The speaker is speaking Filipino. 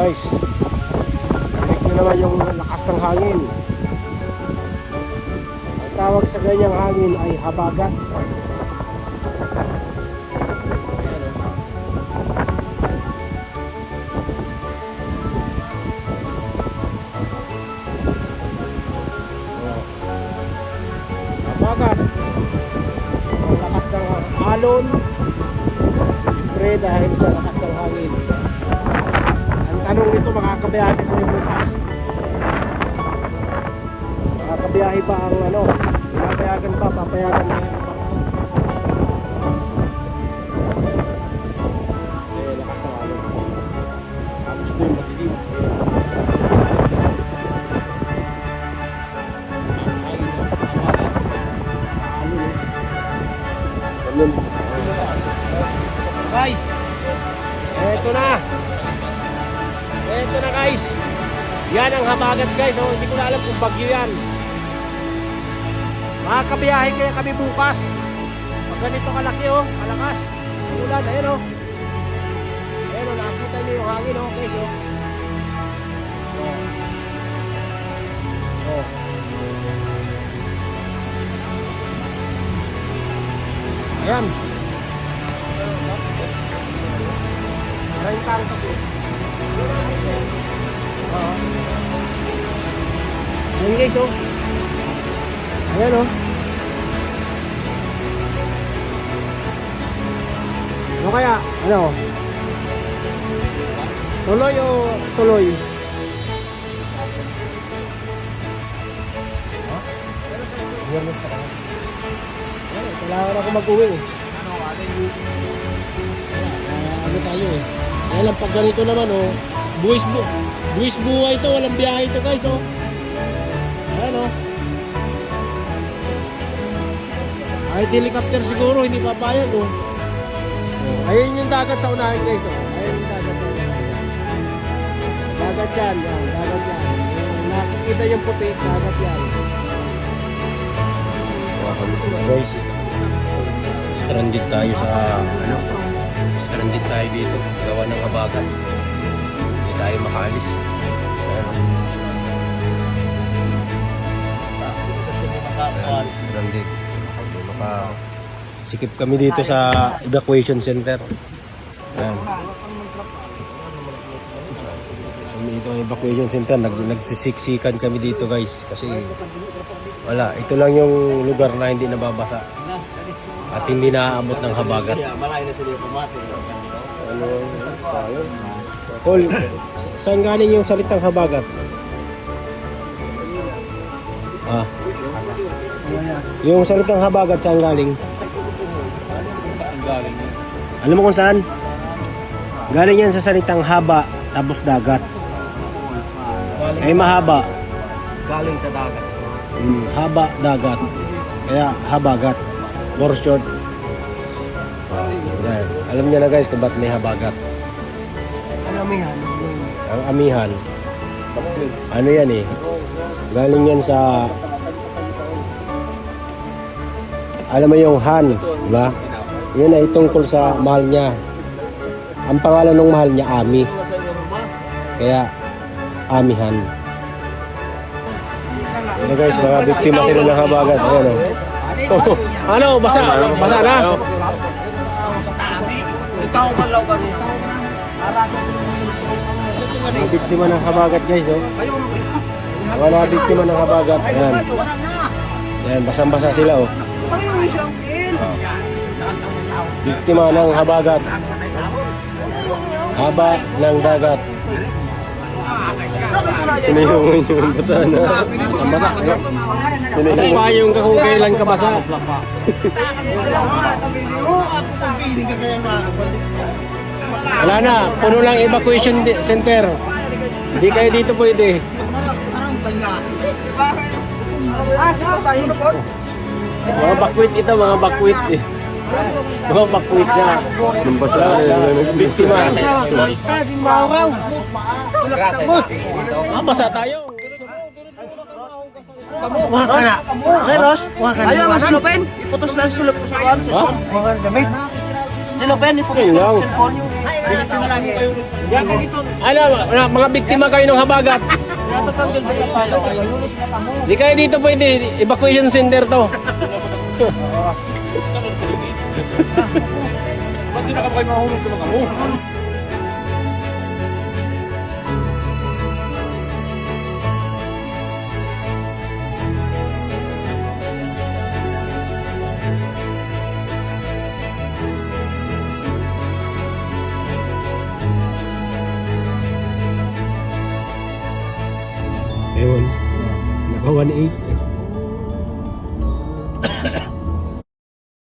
Guys, check nyo naman yung lakas ng hangin. Ang tawag sa ganyang hangin ay habagat. Habagat. Ang lakas ng alon. Siyempre dahil sa lakas ng hangin. Ang tanong nito, makakabiyahe ko yung bukas. Makakabiyahe ba ang ano? Papayagan pa, papayagan na yan. Lakas ng alon. Tapos po yung madilim. Guys, eto na guys, yan ang habagat guys. Hindi ko na alam kung bagyo yan. Makakabiyahe kaya kami bukas pag ganito kalaki kalakas ulan. Ayan nakita nyo yung hangin guys ayan. Maraming tangka po. Ayan guys ayan ano kaya? Ano? Tuloy o tuloy? Kailangan ako mag-uwi ano tayo kaya lang pag ganito naman buwis buhay ito, walang biyahe ito guys ayan kahit helicopter siguro hindi papayag ayun yung dagat sa unahan guys ayun yung dagat sa unahan dagat yan nakikita yung puti, dagat yan guys. Stranded tayo sa stranded tayo dito gawa ng habagat, hindi tayo makaalis. Stranded, sikip kami dito sa evacuation center. Dito ang evacuation center, nagsisiksikan kami dito guys kasi wala, ito lang yung lugar na hindi nababasa at hindi naaabot ng habagat. Paul, saan galing yung salitang habagat? Yung salitang habagat saan galing? Alam mo kung saan? Galing yan sa salitang haba tapos dagat. Ay mahaba. Galing sa dagat. Haba, dagat. Kaya habagat. More short. Yan. Alam niyo na guys kung ba't may habagat. Ang amihan. Ang amihan. Ano yan galing yan sa alam mo yung Han, diba? Yan ay tungkol sa mahal niya. Ang pangalan ng mahal niya Ami. Kaya amihan. Ano guys, mga biktima sila ng habagat. Ayan ano, basa na. Mga biktima ng habagat guys mga biktima ng habagat. Ayan, basang-basa sila biktima ng habagat. Haba ng dagat. Tinihungan yung basa na. Basa. Tinihungan pa yung kung kailan ka basa. Wala na. Puno lang evacuation center. Hindi kayo dito pwede. Mga bakwit ito. Mga bakwit Mga bakwit na. Nung basa na. Biktima. Basa tayo. Wah ka na. Okay, Ross. Wah ka na. Ayaw mo silupin. Iputos lang sulop ko sa kuwan. Ha? Wah ka na damit. Silupin, iputos ko sa cellphone yung... Biktima lagi. Ano, mga biktima kayo ng habagat. Natatanggal ba yung pala kayo? Lulos na kamo. Di kayo dito pwede, evacuation center to. Ba't di na ka pa mahulog ka mo? Ewan, naka 1.8.